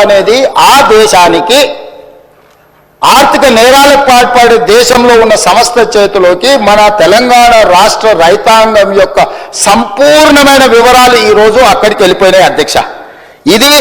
అనేది ఆ దేశానికి ఆర్థిక నేరాలకు పాల్పడే దేశంలో ఉన్న సంస్థ చేతిలోకి మన తెలంగాణ రాష్ట్ర రైతాంగం యొక్క సంపూర్ణమైన వివరాలు ఈరోజు అక్కడికి వెళ్ళిపోయినాయి అధ్యక్ష. ఇది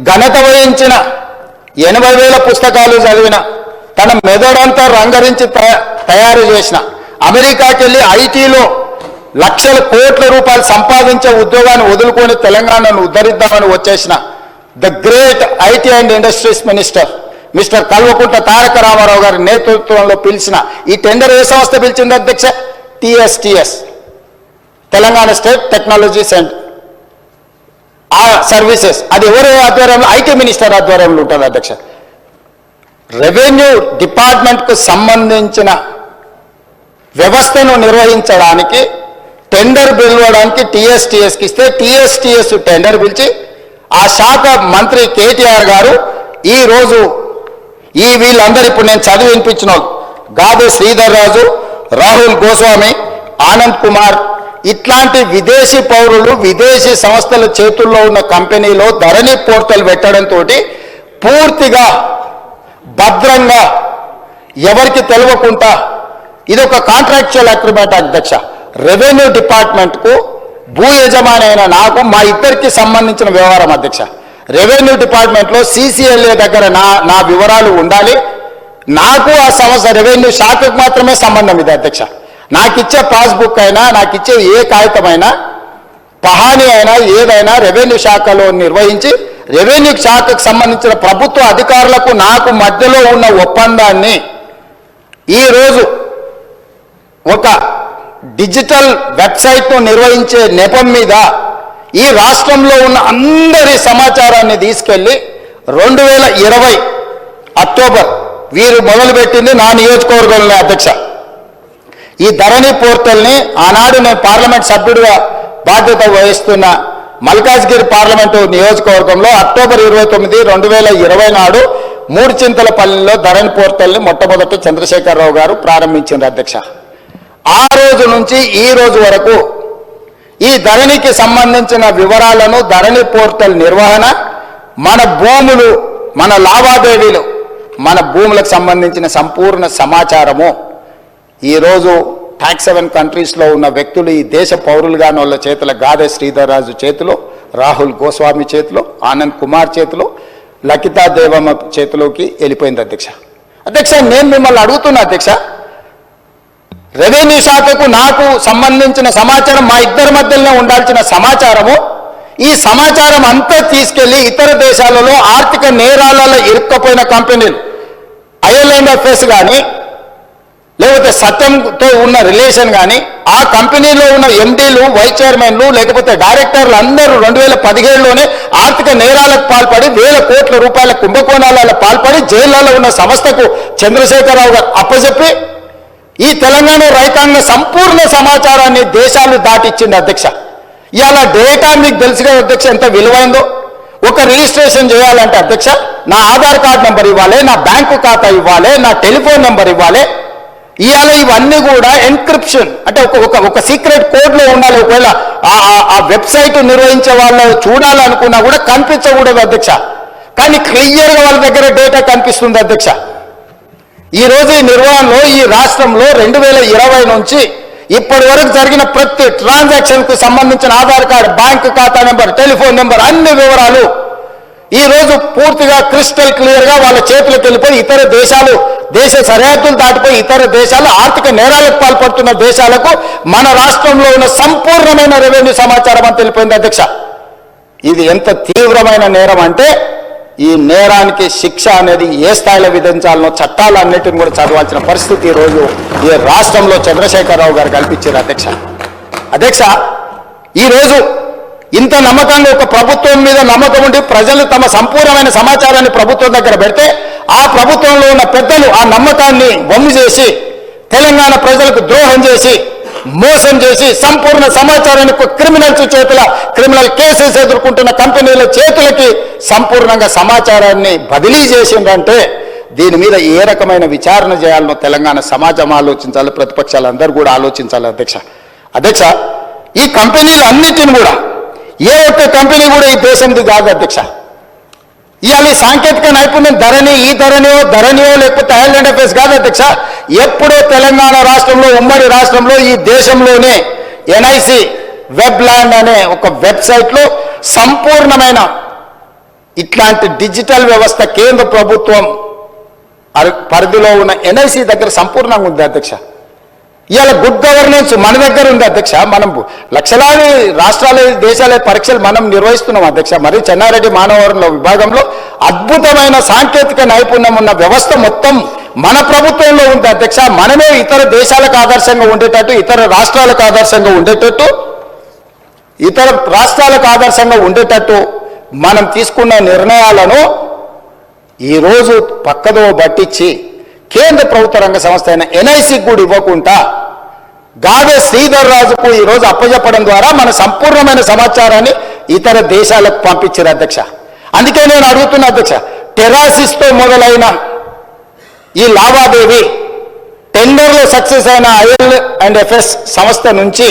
ఘనత వహించిన 80,000 పుస్తకాలు చదివిన తన మెదడంతా రంగరించి తయారు చేసిన అమెరికాకి వెళ్ళి ఐటీలో లక్షల కోట్ల రూపాయలు సంపాదించే ఉద్యోగాన్ని వదులుకొని తెలంగాణను ఉద్ధరిద్దామని వచ్చేసిన the great IT and industries minister mister Kalvakuntla Taraka Rama Rao గారి నేతృత్వంలో పిలిచిన ఈ టెండర్ ఏ సంస్థ పిలిచింది అధ్యక్ష? TSTS, Telangana state technology centre services. అది ఎవరి ఆధ్వర్యంలో? ఐటీ మినిస్టర్ ఆధ్వర్యంలో ఉంటుంది అధ్యక్ష. రెవెన్యూ డిపార్ట్మెంట్కు సంబంధించిన వ్యవస్థను నిర్వహించడానికి టెండర్ పిలవడానికి టీఎస్టీఎస్కి ఇస్తే టీఎస్టీఎస్ టెండర్ పిలిచి ఆ శాఖ మంత్రి కేటీఆర్ గారు ఈరోజు వీళ్ళందరూ ఇప్పుడు నేను చదివి వినిపించిన గాదే శ్రీధర్ రాజు, రాహుల్ గోస్వామి, ఆనంద్ కుమార్ ఇట్లాంటి విదేశీ పౌరులు విదేశీ సంస్థల చేతుల్లో ఉన్న కంపెనీలో ధరణి పోర్టల్ పెట్టడంతో పూర్తిగా భద్రంగా ఎవరికి తెలియకుండా ఇది ఒక కాంట్రాక్చువల్ అగ్రిమెంట్ అధ్యక్ష. రెవెన్యూ డిపార్ట్మెంట్కు భూ యజమాని అయిన నాకు మా ఇద్దరికి సంబంధించిన వ్యవహారం అధ్యక్ష. రెవెన్యూ డిపార్ట్మెంట్లో CCLA దగ్గర నా వివరాలు ఉండాలి. నాకు ఆ సంస్థ రెవెన్యూ శాఖకు మాత్రమే సంబంధం ఇది అధ్యక్ష. నాకిచ్చే పాస్బుక్ అయినా నాకిచ్చే ఏ కాగితమైనా పహాని అయినా ఏదైనా రెవెన్యూ శాఖలో నిర్వహించి రెవెన్యూ శాఖకు సంబంధించిన ప్రభుత్వ అధికారులకు నాకు మధ్యలో ఉన్న ఒప్పందాన్ని ఈరోజు ఒక డిజిటల్ వెబ్సైట్ను నిర్వహించే నెపం మీద ఈ రాష్ట్రంలో ఉన్న అందరి సమాచారాన్ని తీసుకెళ్లి 2020 అక్టోబర్ వీరు మొదలుపెట్టింది నా నియోజకవర్గంలో అధ్యక్ష. ఈ ధరణి పోర్టల్ని ఆనాడు నేను పార్లమెంట్ సభ్యుడిగా బాధ్యత వహిస్తున్న మల్కాజ్గిరి పార్లమెంటు నియోజకవర్గంలో అక్టోబర్ 29, 2020 నాడు మూడుచింతలపల్లిలో ధరణి పోర్టల్ని మొట్టమొదటి చంద్రశేఖరరావు గారు ప్రారంభించారు అధ్యక్ష. ఆ రోజు నుంచి ఈ రోజు వరకు ఈ ధరణికి సంబంధించిన వివరాలను ధరణి పోర్టల్ నిర్వహణ, మన భూములు, మన లావాదేవీలు, మన భూములకు సంబంధించిన సంపూర్ణ సమాచారము ఈరోజు ట్యాక్స్ 7 కంట్రీస్లో ఉన్న వ్యక్తులు ఈ దేశ పౌరులుగాని వాళ్ళ చేతిలో గాదే శ్రీధర్ రాజు చేతిలో, రాహుల్ గోస్వామి చేతిలో, ఆనంద్ కుమార్ చేతిలో, లకితా దేవమ్మ చేతిలోకి వెళ్ళిపోయింది అధ్యక్ష. అధ్యక్ష నేను మిమ్మల్ని అడుగుతున్నా అధ్యక్ష, రెవెన్యూ శాఖకు నాకు సంబంధించిన సమాచారం మా ఇద్దరి మధ్యలోనే ఉండాల్సిన సమాచారము, ఈ సమాచారం అంతా తీసుకెళ్లి ఇతర దేశాలలో ఆర్థిక నేరాలలో ఇరుక్కపోయిన కంపెనీలు ఐఎల్ఎండ్ అఫేర్స్ కానీ లేకపోతే సత్యంతో ఉన్న రిలేషన్ కానీ ఆ కంపెనీలో ఉన్న ఎండీలు, వైస్ చైర్మన్లు లేకపోతే డైరెక్టర్లు అందరూ 2017లోనే ఆర్థిక నేరాలకు పాల్పడి 1,000 కోట్ల రూపాయల కుంభకోణాలలో పాల్పడి జైళ్లలో ఉన్న సంస్థకు చంద్రశేఖరరావు గారు అప్పచెప్పి ఈ తెలంగాణ రైతాంగ సంపూర్ణ సమాచారాన్ని దేశాలు దాటిచ్చింది అధ్యక్ష. ఇవాళ డేటా మీకు తెలుసుగా అధ్యక్ష ఎంత విలువైందో. ఒక రిజిస్ట్రేషన్ చేయాలంటే అధ్యక్ష నా ఆధార్ కార్డ్ నెంబర్ ఇవ్వాలి, నా బ్యాంకు ఖాతా ఇవ్వాలి, నా టెలిఫోన్ నెంబర్ ఇవ్వాలి. ఇవాళ ఇవన్నీ కూడా ఎన్క్రిప్షన్ అంటే ఒక సీక్రెట్ కోడ్లో ఉండాలి. ఒకవేళ ఆ వెబ్సైట్ నిర్వహించే వాళ్ళు చూడాలనుకున్నా కూడా కనిపించకూడదు అధ్యక్ష. కానీ క్లియర్గా వాళ్ళ దగ్గర డేటా కనిపిస్తుంది అధ్యక్ష. ఈ రోజు ఈ నిర్వహణలో ఈ రాష్ట్రంలో 2020 నుంచి ఇప్పటి వరకు జరిగిన ప్రతి ట్రాన్సాక్షన్కు సంబంధించిన ఆధార్ కార్డు, బ్యాంకు ఖాతా నెంబర్, టెలిఫోన్ నెంబర్ అన్ని వివరాలు ఈ రోజు పూర్తిగా క్రిస్టల్ క్లియర్గా వాళ్ళ చేతులకు వెళ్ళిపోయి ఇతర దేశాలు, దేశ సరిహద్దులు దాటిపోయి ఇతర దేశాలు ఆర్థిక నేరాలకు పాల్పడుతున్న దేశాలకు మన రాష్ట్రంలో ఉన్న సంపూర్ణమైన రెవెన్యూ సమాచారం అని తెలిపోయింది అధ్యక్ష. ఇది ఎంత తీవ్రమైన నేరం అంటే ఈ నేరానికి శిక్ష అనేది ఏ స్థాయిలో విధించాలనో చట్టాలన్నిటిని కూడా చదవాల్సిన పరిస్థితి ఈరోజు ఈ రాష్ట్రంలో చంద్రశేఖరరావు గారు కల్పించారు అధ్యక్ష. అధ్యక్ష ఈరోజు ఇంత నమ్మకంగా ఒక ప్రభుత్వం మీద నమ్మకం ఉండి ప్రజలు తమ సంపూర్ణమైన సమాచారాన్ని ప్రభుత్వం దగ్గర పెడితే ఆ ప్రభుత్వంలో ఉన్న పెద్దలు ఆ నమ్మకాన్ని వమ్ము చేసి తెలంగాణ ప్రజలకు ద్రోహం చేసి మోసం చేసి సంపూర్ణ సమాచారాన్ని క్రిమినల్ కేసెస్ ఎదుర్కొంటున్న కంపెనీల చేతులకి సంపూర్ణంగా సమాచారాన్ని బదిలీ చేసిందంటే దీని మీద ఏ రకమైన విచారణ చేయాలనో తెలంగాణ సమాజం ఆలోచించాలి, ప్రతిపక్షాలందరూ కూడా ఆలోచించాలి అధ్యక్ష. అధ్యక్ష ఈ కంపెనీలు అన్నిటిని కూడా ఏ ఒక్క కంపెనీ కూడా ఈ దేశంది కాదు అధ్యక్ష. ఇవాళ ఈ సాంకేతిక నైపుణ్యం ధరణియో లేకపోతే ఐలాండ్ అఫేర్స్ కాదు అధ్యక్ష. ఎప్పుడో తెలంగాణ రాష్ట్రంలో, ఉమ్మడి రాష్ట్రంలో, ఈ దేశంలోనే ఎన్ఐసి వెబ్ ల్యాండ్ అనే ఒక వెబ్సైట్లో సంపూర్ణమైన ఇట్లాంటి డిజిటల్ వ్యవస్థ కేంద్ర ప్రభుత్వం పరిధిలో ఉన్న ఎన్ఐసి దగ్గర సంపూర్ణంగా ఉంది అధ్యక్ష. ఇవాళ గుడ్ గవర్నెన్స్ మన దగ్గర ఉంది అధ్యక్ష. మనం లక్షలాది రాష్ట్రాల దేశాల పరీక్షలు మనం నిర్వహిస్తున్నాం అధ్యక్ష. మరి చెన్నారెడ్డి మానవ వనరుల విభాగంలో అద్భుతమైన సాంకేతిక నైపుణ్యం ఉన్న వ్యవస్థ మొత్తం మన ప్రభుత్వంలో ఉంది అధ్యక్ష. మనమే ఇతర దేశాలకు ఆదర్శంగా ఉండేటట్టు, ఇతర రాష్ట్రాలకు ఆదర్శంగా ఉండేటట్టు మనం తీసుకున్న నిర్ణయాలను ఈరోజు పక్కదో పట్టించి కేంద్ర ప్రభుత్వ రంగ సంస్థ అయిన ఎన్ఐసికి కూడా ఇవ్వకుండా గాదె శ్రీధర్ రాజుకు ఈరోజు అప్పచెప్పడం ద్వారా మన సంపూర్ణమైన సమాచారాన్ని ఇతర దేశాలకు పంపించారు అధ్యక్ష. అందుకే నేను అడుగుతున్నా అధ్యక్ష, టెరాసిస్తో మొదలైన ఈ లావాదేవీ టెండర్లో సక్సెస్ అయిన IL&FS సంస్థ నుంచి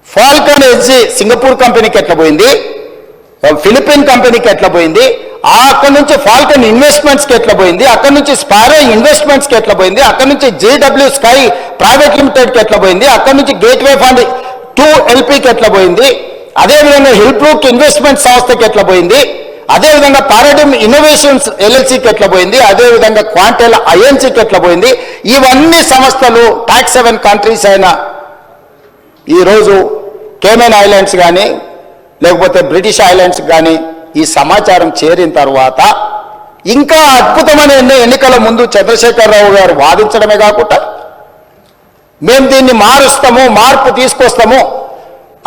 ఫాల్కన్ ఎడ్జి సింగపూర్ కంపెనీకి ఎట్లా పోయింది, ఫిలిపిన్ కంపెనీకి ఎట్లా పోయింది, అక్కడి నుంచి ఫాల్కన్ ఇన్వెస్ట్మెంట్స్కి ఎట్లా పోయింది, అక్కడి నుంచి స్పారో ఇన్వెస్ట్మెంట్స్కి ఎట్లా పోయింది, అక్కడి నుంచి JW స్కై ప్రైవేట్ లిమిటెడ్కి ఎట్లా పోయింది, అక్కడి నుంచి గేట్వే ఫండ్ 2LPకి ఎట్లా పోయింది, అదేవిధంగా హిల్బ్రూక్ ఇన్వెస్ట్మెంట్ సంస్థకి ఎట్లా పోయింది, అదేవిధంగా పారాడిమ్ ఇన్నోవేషన్స్ LLCకి ఎట్లా పోయింది, అదేవిధంగా క్వాంటెల్ INCకి ఎట్లా పోయింది. ఇవన్నీ సంస్థలు టాక్స్ 7 కంట్రీస్ అయిన ఈరోజు కేమెన్ ఐలాండ్స్ కానీ లేకపోతే బ్రిటిష్ ఐలాండ్స్ కానీ ఈ సమాచారం చేరిన తర్వాత ఇంకా అద్భుతమైన ఎన్నికల ముందు చంద్రశేఖరరావు గారు వాదించడమే కాకుండా మేము దీన్ని మార్పు తీసుకొస్తాము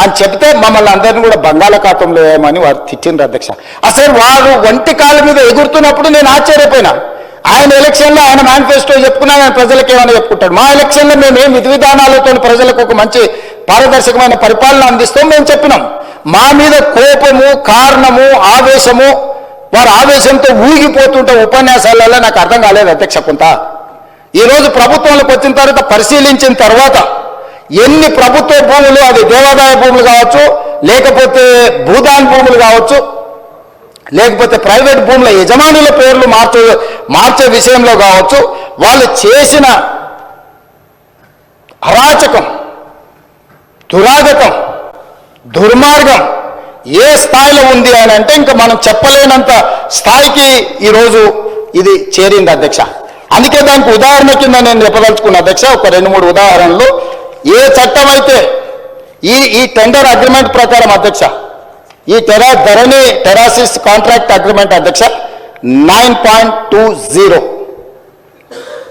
అని చెప్తే మమ్మల్ని అందరినీ కూడా బంగాళాఖాతంలో వేయమని వారు తిట్టిండ్రు అధ్యక్ష. అసలు వారు ఒంటి కాళ్ళ మీద ఎగురుతున్నప్పుడు నేను ఆశ్చర్యపోయినా. ఆయన ఎలక్షన్లో ఆయన మేనిఫెస్టో చెప్పుకున్నా, ఆయన ప్రజలకు ఏమైనా చెప్పుకుంటాడు. మా ఎలక్షన్లో మేము ఏం విధి విధానాలతో ప్రజలకు ఒక మంచి పారదర్శకమైన పరిపాలన అందిస్తాం మేము చెప్పినాం. మా మీద కోపము, కారణము, ఆవేశము, వారు ఆవేశంతో ఊగిపోతుంటే ఉపన్యాసాలలో నాకు అర్థం కాలేదు అధ్యక్ష. కొంత ఈరోజు ప్రభుత్వంలోకి వచ్చిన తర్వాత పరిశీలించిన తర్వాత ఎన్ని ప్రభుత్వ భూములు, అది దేవాదాయ భూములు కావచ్చు, లేకపోతే భూదాన్ భూములు కావచ్చు, లేకపోతే ప్రైవేట్ భూముల యజమానుల పేర్లు మార్చే విషయంలో కావచ్చు, వాళ్ళు చేసిన అరాచకం, దురాగతం, దుర్మార్గం ఏ స్థాయిలో ఉంది అని అంటే ఇంకా మనం చెప్పలేనంత స్థాయికి ఈరోజు ఇది చేరింది అధ్యక్ష. అందుకే దానికి ఉదాహరణ కింద నేను చెప్పదలుచుకున్న అధ్యక్ష ఒక 2-3 ఉదాహరణలు. ఏ చట్టం అయితే ఈ టెండర్ అగ్రిమెంట్ ప్రకారం అధ్యక్ష, ఈ టెరాసిస్ కాంట్రాక్ట్ అగ్రిమెంట్ అధ్యక్ష 9.20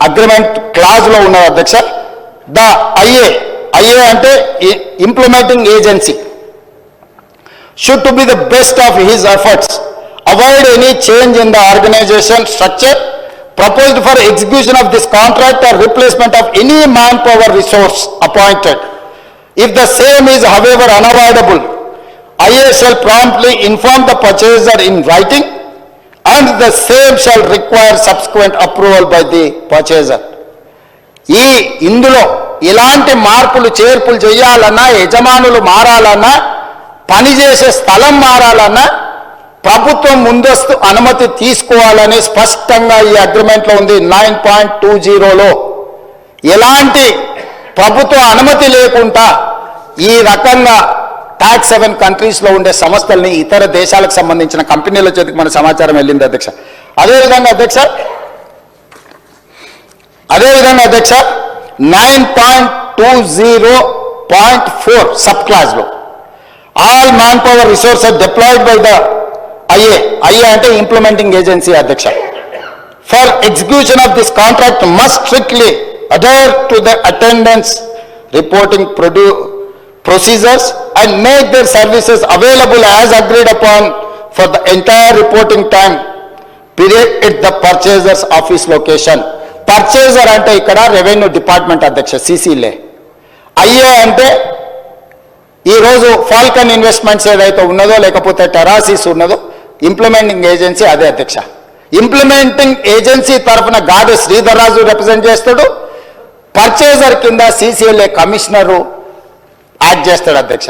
అగ్రిమెంట్ క్లాజ్ లో ఉన్నది అధ్యక్ష. ద ఐఏ అంటే implementing agency should to be the best of his efforts, avoid any change in the organization structure proposed for execution of this contract or replacement of any manpower resource appointed. If the same is however unavoidable, IA shall promptly inform the purchaser in writing and the same shall require subsequent approval by the purchaser. ఇందులో ఇలాంటి మార్పులు చేర్పులు చేయాలన్నా, యజమానులు మారాలన్నా, పనిచేసే స్థలం మారాలన్నా ప్రభుత్వం ముందస్తు అనుమతి తీసుకోవాలని స్పష్టంగా ఈ అగ్రిమెంట్లో ఉంది. 9.20లో ఎలాంటి ప్రభుత్వ అనుమతి లేకుండా ఈ రకంగా టాక్స్ 7 కంట్రీస్లో ఉండే సంస్థల్ని ఇతర దేశాలకు సంబంధించిన కంపెనీల చేతికి మన సమాచారం వెళ్ళింది అధ్యక్ష. అదేవిధంగా అధ్యక్ష 9.20.4 సబ్ క్లాజ్లో all manpower resources deployed by the IA అంటే ఇంప్లిమెంటింగ్ ఏజెన్సీ అధ్యక్ష for execution of this contract must strictly adhere to the attendance reporting procedures and make their services available as agreed upon for the entire reporting time period at the purchaser's office location. Purchaser అంటే ఇక్కడ revenue department అధ్యక్ష CCLA. IA అంటే ఈరోజు Falcon investments ఏదైతే ఉన్నదో లేకపోతే టెరాసిస్ ఉన్నదో implementing agency అదే అధ్యక్ష. ఇంప్లిమెంటింగ్ ఏజెన్సీ తరఫున గాదె శ్రీధర్ రాజు రిప్రజెంట్ చేస్తాడు. పర్చేజర్ కింద CCLA కమిషనరు యాక్ట్ చేస్తాడు అధ్యక్ష.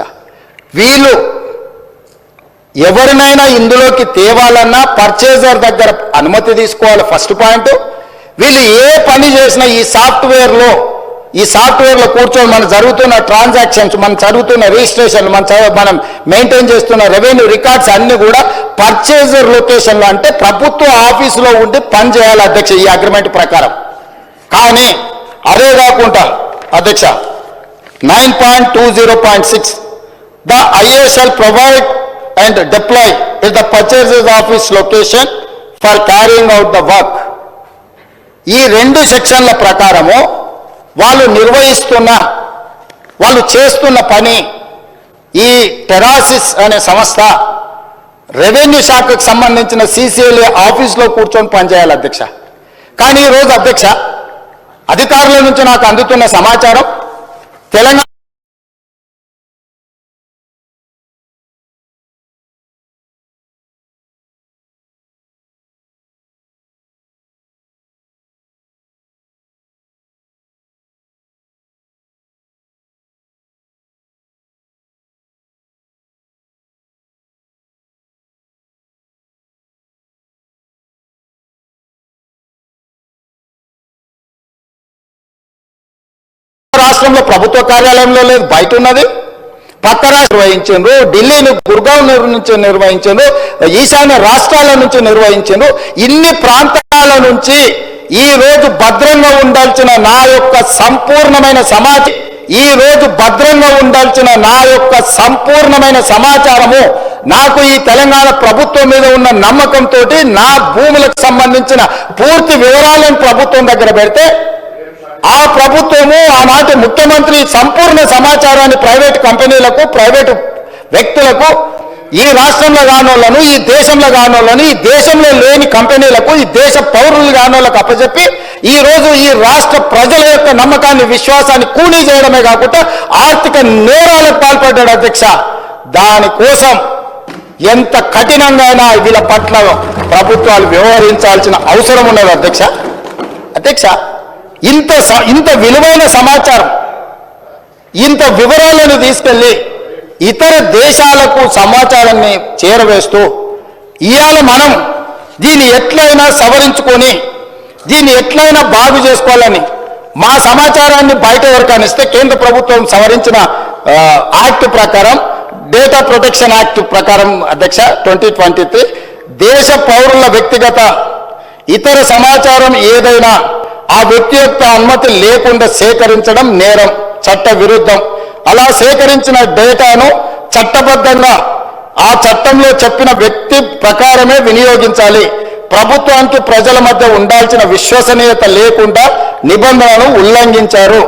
వీళ్ళు ఎవరినైనా ఇందులోకి తేవాలన్నా పర్చేజర్ దగ్గర అనుమతి తీసుకోవాలి ఫస్ట్ పాయింట్. వీళ్ళు ఏ పని చేసినా ఈ సాఫ్ట్వేర్లో కూర్చొని మన జరుగుతున్న ట్రాన్సాక్షన్స్, మన జరుగుతున్న రిజిస్ట్రేషన్, మనం మెయింటైన్ చేస్తున్న రెవెన్యూ రికార్డ్స్ అన్ని కూడా పర్చేజర్ లొకేషన్లో, అంటే ప్రభుత్వ ఆఫీసులో ఉండి పని చేయాలి అధ్యక్ష ఈ అగ్రిమెంట్ ప్రకారం. కానీ అదే కాకుండా అధ్యక్ష 9.20.6 the IA shall provide and deploy at the purchaser's office location for carrying out the work. ఈ రెండు సెక్షన్ల ప్రకారము వాళ్ళు చేస్తున్న పని ఈ టెరాసిస్ అనే సంస్థ రెవెన్యూ శాఖకు సంబంధించిన CCLA ఆఫీస్లో కూర్చొని పనిచేయాలి అధ్యక్ష. కానీ ఈరోజు అధ్యక్ష అధికారుల నుంచి నాకు అందుతున్న సమాచారం తెలంగాణ రాష్ట్రంలో ప్రభుత్వ కార్యాలయంలో లేదు, బయట ఉన్నది. పక్క రాష్ట్రం నిర్వహించారు, ఢిల్లీని గుర్గావ్ నుంచి నిర్వహించారు, ఈశాన్య రాష్ట్రాల నుంచి నిర్వహించారు. ఇన్ని ప్రాంతాల నుంచి ఈ రోజు భద్రంగా ఉండాల్సిన నా యొక్క సమాచారము నాకు ఈ తెలంగాణ ప్రభుత్వం మీద ఉన్న నమ్మకంతో నా భూములకు సంబంధించిన పూర్తి వివరాలను ప్రభుత్వం దగ్గర పెడితే ఆ ప్రభుత్వము ఆనాటి ముఖ్యమంత్రి సంపూర్ణ సమాచారాన్ని ప్రైవేట్ కంపెనీలకు, ప్రైవేటు వ్యక్తులకు, ఈ రాష్ట్రంలో కానోళ్లను, ఈ దేశంలో కానోళ్లను, ఈ దేశంలో లేని కంపెనీలకు, ఈ దేశ పౌరులు కానోళ్లకు అప్పచెప్పి ఈ రోజు ఈ రాష్ట్ర ప్రజల యొక్క నమ్మకాన్ని, విశ్వాసాన్ని కూనీ చేయడమే కాకుండా ఆర్థిక నేరాలకు పాల్పడ్డాడు అధ్యక్ష. దానికోసం ఎంత కఠినంగా వీళ్ళ పట్ల ప్రభుత్వాలు వ్యవహరించాల్సిన అవసరం ఉన్నది అధ్యక్ష. ఇంత విలువైన సమాచారం, ఇంత వివరాలను తీసుకెళ్లి ఇతర దేశాలకు సమాచారాన్ని చేరవేస్తూ ఇవాళ మనం దీన్ని ఎట్లయినా సవరించుకొని దీన్ని ఎట్లయినా బాగు చేసుకోవాలని మా సమాచారాన్ని బయట ఎవరికైనా ఇస్తే కేంద్ర ప్రభుత్వం సవరించిన యాక్ట్ ప్రకారం, డేటా ప్రొటెక్షన్ యాక్ట్ ప్రకారం అధ్యక్ష 2023 దేశ పౌరుల వ్యక్తిగత ఇతర సమాచారం ఏదైనా ఆ వ్యక్తి యొక్క అనుమతి లేకుండా సేకరించడం నేరం, చట్ట విరుద్ధం. అలా సేకరించిన డేటాను చట్టబద్ధంగా ఆ చట్టంలో చెప్పిన వ్యక్తి ప్రకారమే వినియోగించాలి. ప్రభుత్వానికి ప్రజల మధ్య ఉండాల్సిన విశ్వసనీయత లేకుండా నిబంధనలను ఉల్లంఘించారు.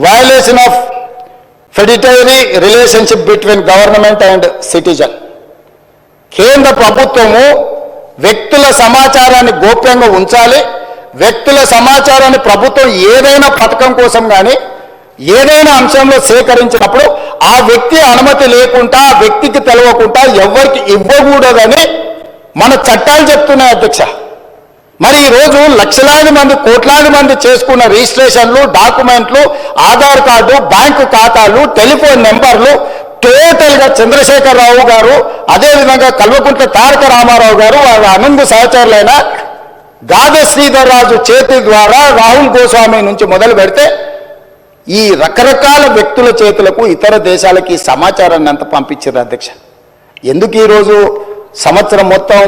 Violation of fiduciary relationship between government and citizen. కేంద్ర ప్రభుత్వము వ్యక్తుల సమాచారాన్ని గోప్యంగా ఉంచాలి. వ్యక్తుల సమాచారాన్ని ప్రభుత్వం ఏదైనా పథకం కోసం కానీ ఏదైనా అంశంలో సేకరించినప్పుడు ఆ వ్యక్తి అనుమతి లేకుండా, ఆ వ్యక్తికి తెలవకుండా ఎవరికి ఇవ్వకూడదని మన చట్టాలు చెప్తున్నాయి అధ్యక్ష. మరి ఈరోజు లక్షలాది మంది, కోట్లాది మంది చేసుకున్న రిజిస్ట్రేషన్లు, డాక్యుమెంట్లు, ఆధార్ కార్డు, బ్యాంకు ఖాతాలు, టెలిఫోన్ నెంబర్లు టోటల్గా చంద్రశేఖరరావు గారు, అదేవిధంగా కల్వకుంట్ల తారక రామారావు గారు, వాళ్ళ అనంగు సహచరులైన గాద శ్రీధర్ రాజు చేతి ద్వారా రాహుల్ గోస్వామి నుంచి మొదలు పెడితే ఈ రకరకాల వ్యక్తుల చేతులకు ఇతర దేశాలకి ఈ సమాచారాన్ని అంత పంపించారు అధ్యక్ష. ఎందుకు ఈరోజు సంవత్సరం మొత్తం